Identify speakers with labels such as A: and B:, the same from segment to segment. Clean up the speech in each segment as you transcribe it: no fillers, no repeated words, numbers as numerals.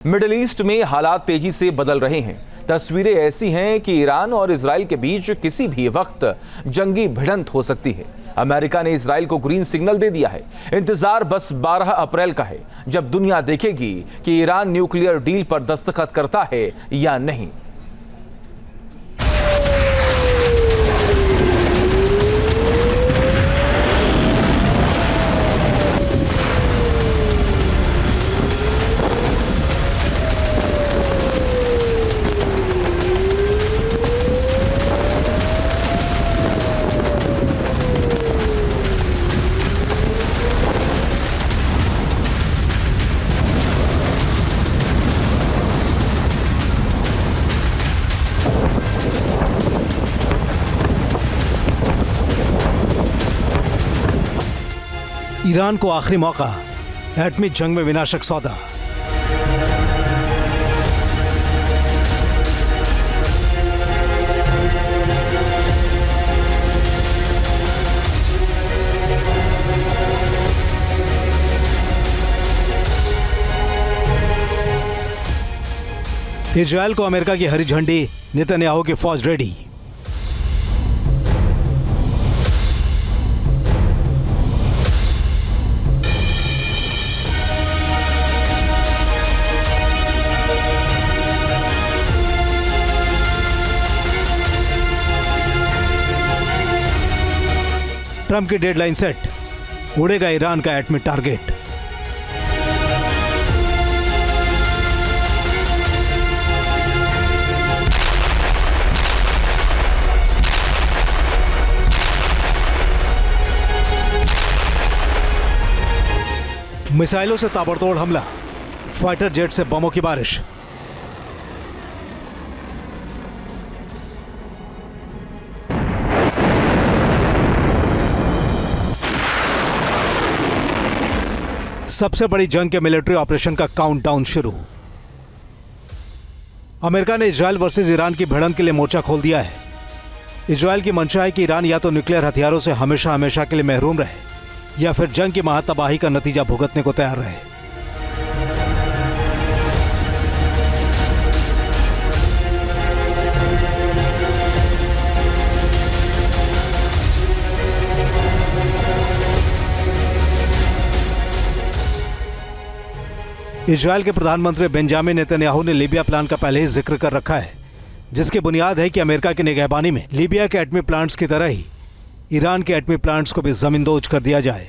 A: Middle east में हालात तेजी से बदल रहे हैं। तस्वीरें ऐसी हैं कि ईरान और इजराइल के बीच किसी भी वक्त जंगी भिड़ंत हो सकती है। अमेरिका ने इजराइल को ग्रीन सिग्नल दे दिया है। इंतजार बस 12 अप्रैल का है, जब दुनिया देखेगी कि ईरान न्यूक्लियर डील पर दस्तखत करता है या नहीं।
B: ईरान को आखिरी मौका, एटमी जंग में विनाशक सौदा। इजराइल को अमेरिका की हरी झंडी, नेतन्याहू की फौज रेडी। ट्रंप की डेडलाइन सेट, उड़ेगा ईरान का एटमी टारगेट। मिसाइलों से ताबड़तोड़ हमला, फाइटर जेट से बमों की बारिश। सबसे बड़ी जंग के मिलिट्री ऑपरेशन का काउंटडाउन शुरू। अमेरिका ने इजराइल वर्सेस ईरान की भिड़ंत के लिए मोर्चा खोल दिया है। इजराइल की मंशा है कि ईरान या तो न्यूक्लियर हथियारों से हमेशा हमेशा के लिए महरूम रहे या फिर जंग की महातबाही का नतीजा भुगतने को तैयार रहे। इजराइल के प्रधानमंत्री बेंजामिन नेतन्याहू ने लीबिया प्लान का पहले ही जिक्र कर रखा है, जिसकी बुनियाद है कि अमेरिका की निगहबानी में लीबिया के एटमी प्लांट्स की तरह ही ईरान के एटमी प्लांट्स को भी जमींदोज कर दिया जाए।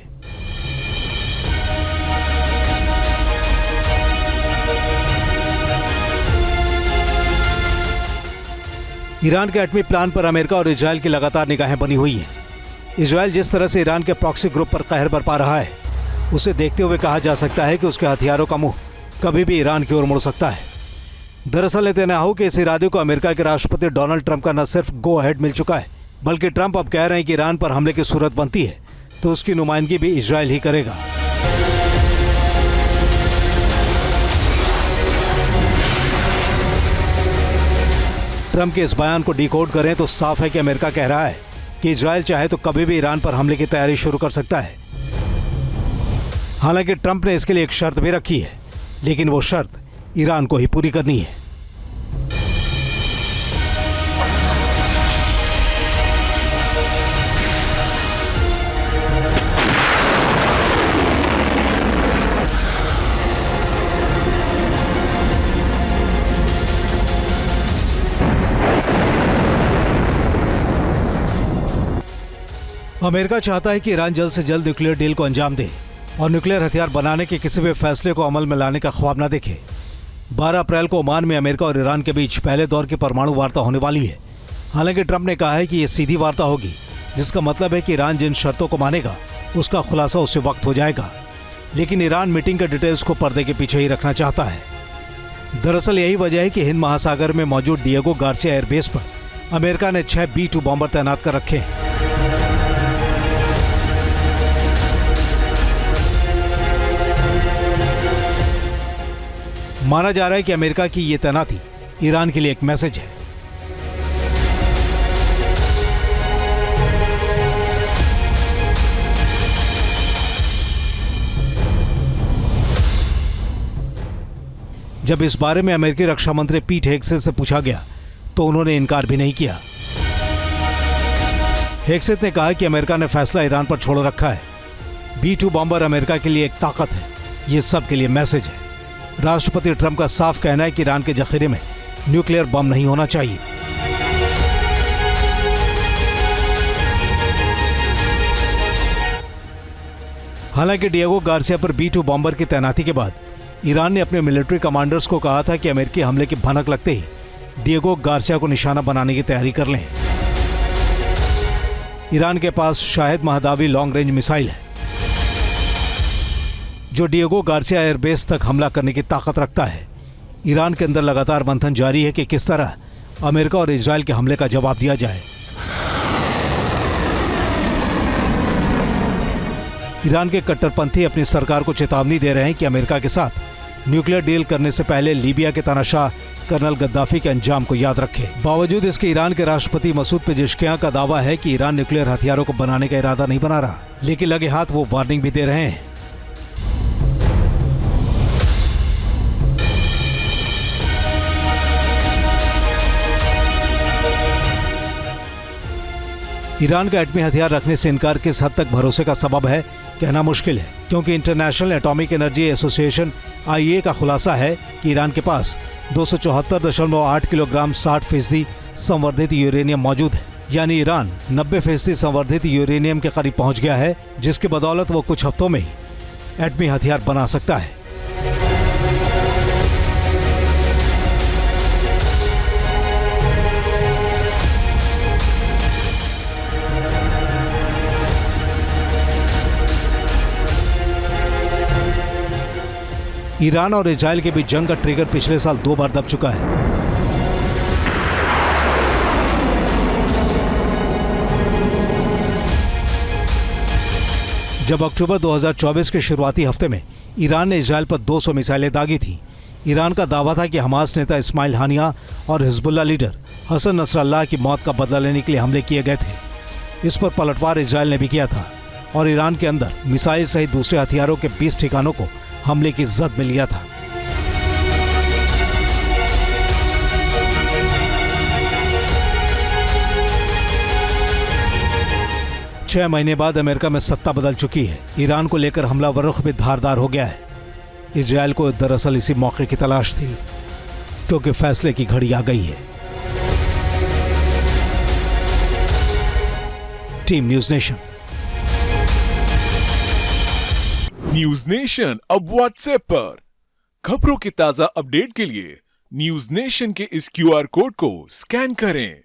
B: ईरान के एटमी प्लान पर अमेरिका और इजराइल की लगातार निगाहें बनी हुई हैं। इजराइल जिस तरह से ईरान के प्रॉक्सी ग्रुप पर कहर बरपा रहा है, उसे देखते हुए कहा जा सकता है कि उसके हथियारों का मुंह कभी भी ईरान की ओर मुड़ सकता है। दरअसल नेतन्याहू के इस इरादे को अमेरिका के राष्ट्रपति डोनाल्ड ट्रंप का न सिर्फ गो अहेड मिल चुका है, बल्कि ट्रंप अब कह रहे हैं कि ईरान पर हमले की सूरत बनती है तो उसकी नुमाइंदगी भी इजराइल ही करेगा। ट्रंप के इस बयान को डिकोड करें तो साफ है कि अमेरिका कह रहा है कि इजराइल चाहे तो कभी भी ईरान पर हमले की तैयारी शुरू कर सकता है। हालांकि ट्रंप ने इसके लिए एक शर्त भी रखी है, लेकिन वो शर्त ईरान को ही पूरी करनी है। अमेरिका चाहता है कि ईरान जल्द से जल्द न्यूक्लियर डील को अंजाम दे और न्यूक्लियर हथियार बनाने के किसी भी फैसले को अमल में लाने का ख्वाब न देखे। 12 अप्रैल को ओमान में अमेरिका और ईरान के बीच पहले दौर की परमाणु वार्ता होने वाली है। हालांकि ट्रंप ने कहा है कि यह सीधी वार्ता होगी, जिसका मतलब है कि ईरान जिन शर्तों को मानेगा उसका खुलासा उसी वक्त हो जाएगा। लेकिन ईरान मीटिंग के डिटेल्स को पर्दे के पीछे ही रखना चाहता है। दरअसल यही वजह है कि हिंद महासागर में मौजूद डिएगो गार्सिया एयरबेस पर अमेरिका ने 6 B-2 बॉम्बर तैनात कर रखे हैं। माना जा रहा है कि अमेरिका की ये तैनाती ईरान के लिए एक मैसेज है। जब इस बारे में अमेरिकी रक्षा मंत्री पीट हेगसेथ से पूछा गया तो उन्होंने इनकार भी नहीं किया। हेगसेथ ने कहा कि अमेरिका ने फैसला ईरान पर छोड़ रखा है। B-2 बॉम्बर अमेरिका के लिए एक ताकत है, ये सब के लिए मैसेज है। राष्ट्रपति ट्रंप का साफ कहना है कि ईरान के जखीरे में न्यूक्लियर बम नहीं होना चाहिए। हालांकि डिएगो गार्सिया पर B-2 बॉम्बर की तैनाती के बाद ईरान ने अपने मिलिट्री कमांडर्स को कहा था कि अमेरिकी हमले की भनक लगते ही डिएगो गार्सिया को निशाना बनाने की तैयारी कर लें। ईरान के पास शाहिद महदावी लॉन्ग रेंज मिसाइल है जो डिएगो गार्सिया एयरबेस तक हमला करने की ताकत रखता है। ईरान के अंदर लगातार मंथन जारी है कि किस तरह अमेरिका और इजराइल के हमले का जवाब दिया जाए। ईरान के कट्टरपंथी अपनी सरकार को चेतावनी दे रहे हैं कि अमेरिका के साथ न्यूक्लियर डील करने से पहले लीबिया के तानाशाह कर्नल गद्दाफी के अंजाम को याद रखे। बावजूद इसके ईरान के राष्ट्रपति मसूद पेजेश्कियां का दावा है कि ईरान न्यूक्लियर हथियारों को बनाने का इरादा नहीं बना रहा, लेकिन लगे हाथ वो वार्निंग भी दे रहे हैं। ईरान का एटमी हथियार रखने से इनकार किस हद तक भरोसे का सबब है कहना मुश्किल है, क्योंकि international atomic energy association IAEA का खुलासा है कि ईरान के पास 274.8 किलोग्राम 60% संवर्धित यूरेनियम मौजूद है। यानी ईरान 90% संवर्धित यूरेनियम के करीब पहुंच गया है, जिसकी बदौलत वो कुछ हफ्तों में ही एटमी हथियार बना सकता है। ईरान और इजराइल के बीच जंग का ट्रिगर पिछले साल 2 बार दब चुका है। जब अक्टूबर 2024 के शुरुआती हफ्ते में ईरान ने इजराइल पर 200 मिसाइलें दागी थी, ईरान का दावा था कि हमास नेता इस्माइल हानिया और हिजबुल्लाह लीडर हसन नसरल्लाह की मौत का बदला लेने के लिए हमले किए गए थे। इस पर पलटवार इजराइल ने भी किया था और ईरान के अंदर मिसाइल सहित दूसरे हथियारों के 20 ठिकानों को हमले की जद में लिया था। छह महीने बाद अमेरिका में सत्ता बदल चुकी है। ईरान को लेकर हमलावर रुख भी धारदार हो गया है। इजराइल को दरअसल इसी मौके की तलाश थी, क्योंकि फैसले की घड़ी आ गई है। Team news nation.
C: News nation अब व्हाट्सएप पर खबरों के ताजा अपडेट के लिए न्यूज नेशन के इस QR कोड को स्कैन करें।